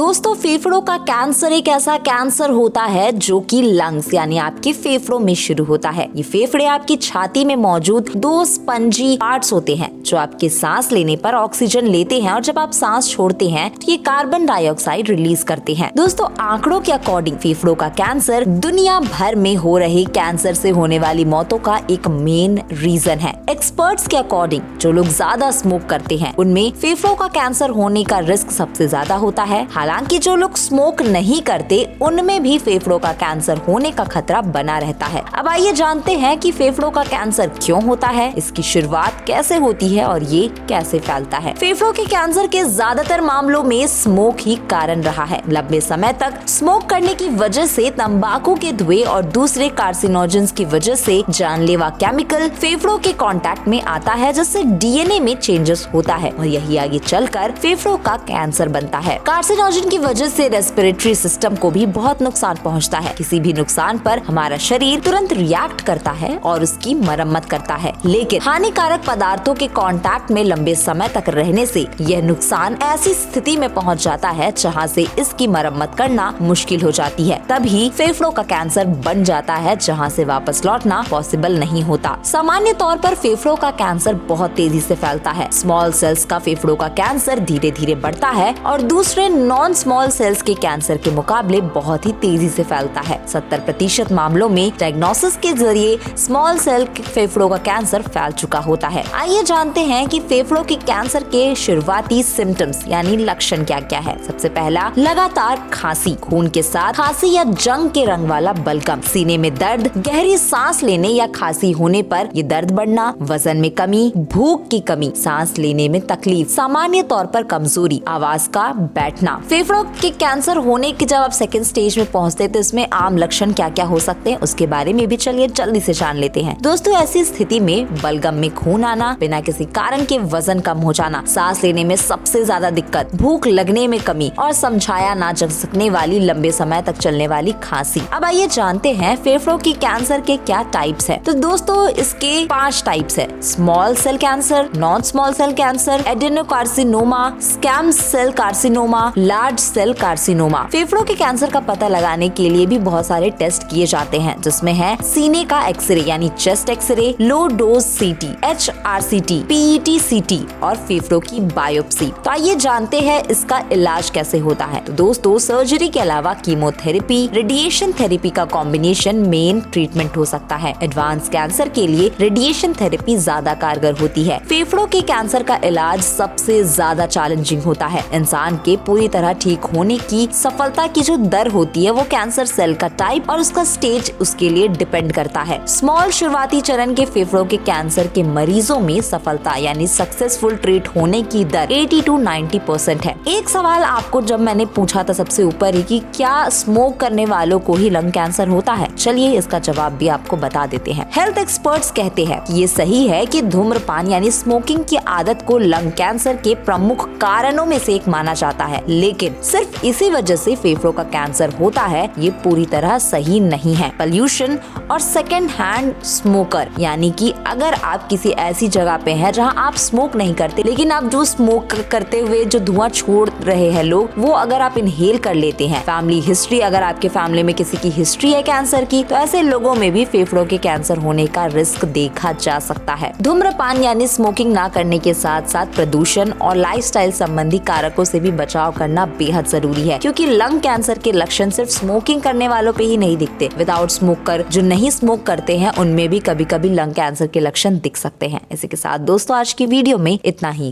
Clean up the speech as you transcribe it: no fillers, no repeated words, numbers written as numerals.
दोस्तों फेफड़ों का कैंसर एक ऐसा कैंसर होता है जो कि लंग्स यानी आपके फेफड़ों में शुरू होता है। ये फेफड़े आपकी छाती में मौजूद दो स्पंजी पार्ट्स होते हैं जो आपके सांस लेने पर ऑक्सीजन लेते हैं और जब आप सांस छोड़ते हैं तो ये कार्बन डाइऑक्साइड रिलीज करते हैं। दोस्तों आंकड़ों के अकॉर्डिंग फेफड़ों का कैंसर दुनिया भर में हो रहे कैंसर से होने वाली मौतों का एक मेन रीजन है। एक्सपर्ट्स के अकॉर्डिंग जो लोग ज्यादा स्मोक करते हैं उनमें फेफड़ों का कैंसर होने का रिस्क सबसे ज्यादा होता है। हालांकि जो लोग स्मोक नहीं करते उनमें भी फेफड़ों का कैंसर होने का खतरा बना रहता है। अब आइए जानते हैं कि फेफड़ों का कैंसर क्यों होता है, इसकी शुरुआत कैसे होती है और ये कैसे फैलता है। फेफड़ों के कैंसर के ज्यादातर मामलों में स्मोक ही कारण रहा है। लंबे समय तक स्मोक करने की वजह से तंबाकू के धुएं और दूसरे कार्सिनोजेंस की वजह से जानलेवा केमिकल फेफड़ों के कांटेक्ट में आता है जिससे डीएनए में चेंजेस होता है और यही आगे चलकर फेफड़ों का कैंसर बनता है। कार्सिनोजन की वजह से रेस्पिरेटरी सिस्टम को भी बहुत नुकसान पहुंचता है। किसी भी नुकसान पर हमारा शरीर तुरंत रिएक्ट करता है और उसकी मरम्मत करता है, लेकिन हानिकारक पदार्थों के कांटेक्ट में लंबे समय तक रहने से यह नुकसान ऐसी स्थिति में पहुंच जाता है जहां से इसकी मरम्मत करना मुश्किल हो जाती है। तभी फेफड़ों का कैंसर बन जाता है जहां से वापस लौटना पॉसिबल नहीं होता। सामान्य तौर पर फेफड़ों का कैंसर बहुत तेजी से फैलता है। स्मॉल सेल्स का फेफड़ों का कैंसर धीरे धीरे बढ़ता है और दूसरे नॉन स्मॉल सेल्स के कैंसर के मुकाबले बहुत ही तेजी से फैलता है। 70% मामलों में डायग्नोसिस के जरिए स्मॉल सेल फेफड़ों का कैंसर फैल चुका होता है। आइए जानते हैं कि फेफड़ों के कैंसर के शुरुआती सिम्टम्स यानी लक्षण क्या क्या है। सबसे पहला, लगातार खांसी, खून के साथ खांसी या जंग के रंग वाला बलगम, सीने में दर्द, गहरी सांस लेने या खांसी होने पर ये दर्द बढ़ना, वजन में कमी, भूख की कमी, सांस लेने में तकलीफ, सामान्य तौर पर कमजोरी, आवाज का बैठना। फेफड़ों के कैंसर होने के जब आप सेकंड स्टेज में पहुंचते तो इसमें आम लक्षण क्या क्या हो सकते हैं उसके बारे में भी चलिए जल्दी से जान लेते हैं। दोस्तों ऐसी स्थिति में बलगम में खून आना, बिना किसी कारण के वजन कम हो जाना, सांस लेने में सबसे ज्यादा दिक्कत, भूख लगने में कमी और समझाया ना जा सकने वाली लंबे समय तक चलने वाली खांसी। अब आइए जानते हैं फेफड़ों की कैंसर के क्या टाइप्स है। तो दोस्तों इसके 5 टाइप्स है। Small cell cancer, non small cell cancer, adenocarcinoma, squamous cell carcinoma, large cell carcinoma. फेफड़ों के कैंसर का पता लगाने के लिए भी बहुत सारे टेस्ट किए जाते हैं जिसमें है सीने का एक्सरे यानी चेस्ट एक्सरे, लो डोज सीटी, HRCT, PET CT और फेफड़ों की बायोप्सी। तो आइए जानते हैं इसका इलाज कैसे होता है। तो दोस्तों सर्जरी के अलावा कीमोथेरेपी, रेडिएशन थेरेपी का कॉम्बिनेशन मेन ट्रीटमेंट हो सकता है। एडवांस कैंसर के लिए रेडिएशन थेरेपी ज्यादा कारगर होती है। फेफड़ों के कैंसर का इलाज सबसे ज्यादा चैलेंजिंग होता है। इंसान के पूरी तरह ठीक होने की सफलता की जो दर होती है वो कैंसर सेल का टाइप और उसका स्टेज उसके लिए डिपेंड करता है। स्मॉल शुरुआती चरण के फेफड़ों के कैंसर के मरीजों में सफलता यानी सक्सेसफुल ट्रीट होने की दर 80 to 90% है। एक सवाल आपको जब मैंने पूछा था सबसे ऊपर ही कि क्या स्मोक करने वालों को ही लंग कैंसर होता है, चलिए इसका जवाब भी आपको बता देते हैं। हेल्थ एक्सपर्ट्स कहते हैं कि ये सही है कि धूम्रपान यानी स्मोकिंग की आदत को लंग कैंसर के प्रमुख कारणों में से एक माना जाता है, लेकिन सिर्फ इसी वजह से फेफड़ों का कैंसर होता है ये पूरी तरह सही नहीं है। पोल्यूशन और सेकेंड हैंड स्मोकर यानी कि अगर आप किसी ऐसी जगह पे हैं जहां आप स्मोक नहीं करते लेकिन आप जो स्मोक करते हुए जो धुआं छोड़ रहे हैं लोग वो अगर आप इनहेल कर लेते हैं, फैमिली हिस्ट्री, अगर आपके फैमिली में किसी की हिस्ट्री है कैंसर की तो ऐसे लोगों में भी फेफड़ों के कैंसर होने का रिस्क देखा जा सकता है। धूम्रपान यानी स्मोकिंग ना करने के साथ साथ प्रदूषण और लाइफस्टाइल संबंधी कारकों से भी बचाव करना बेहद जरूरी है क्योंकि लंग कैंसर के लक्षण सिर्फ स्मोकिंग करने वालों पे ही नहीं दिखते। विदाउट स्मोकर जो नहीं स्मोक करते हैं उनमें भी कभी कभी लंग कैंसर के लक्षण दिख सकते हैं। इसी के साथ दोस्तों आज की वीडियो में इतना ही।